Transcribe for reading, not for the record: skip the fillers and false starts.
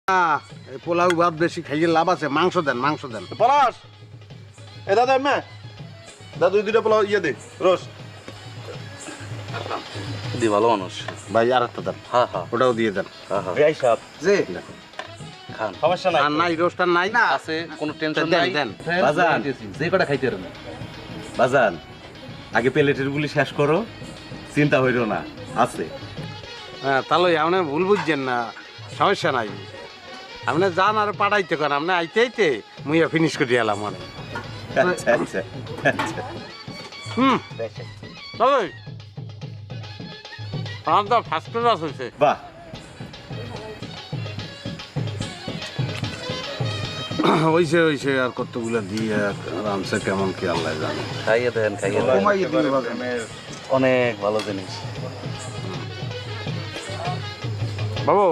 এই পোলাও ভাত বেশি খাইয়ে লাভ আছে, মাংস দেন মাংস দেন। পলাশ এ দাদা এমে দাদু দুইটা পোলাও ইয়ে দে রস দি ভালো মানুষ। ভাই আর একটা দেন, হ্যাঁ হ্যাঁ ওটাও দিয়ে দেন। এই সাহেব জি খান। সমস্যা নাই আর নাই রোস্টার নাই না আছে কোনো টেনশন দেন, নাই। দেন। বাজান। যে কটা খাইতে পারেন। বাজান আগে প্লেটের গুলি শেষ করো, চিন্তা হইল না আছে। হ্যাঁ তাহলে আপনি ভুল বুঝছেন না, সমস্যা নাই। আপনি যান আর পাঠাইতে করেন, আপনি আইতে আইতে মুইয়া ফিনিশ করে এলাম মানে। আচ্ছা আচ্ছা আচ্ছা। চলো আমার তো ফার্স্ট ক্লাস হয়েছে। বাহ হয়েছে হয়েছে, আর কতগুলো দিয়ে আরামসে কেমন কি আল্লাহ জানে। খাইয়ে দেন খাইয়ে দেন। অনেক ভালো জিনিস। বাবু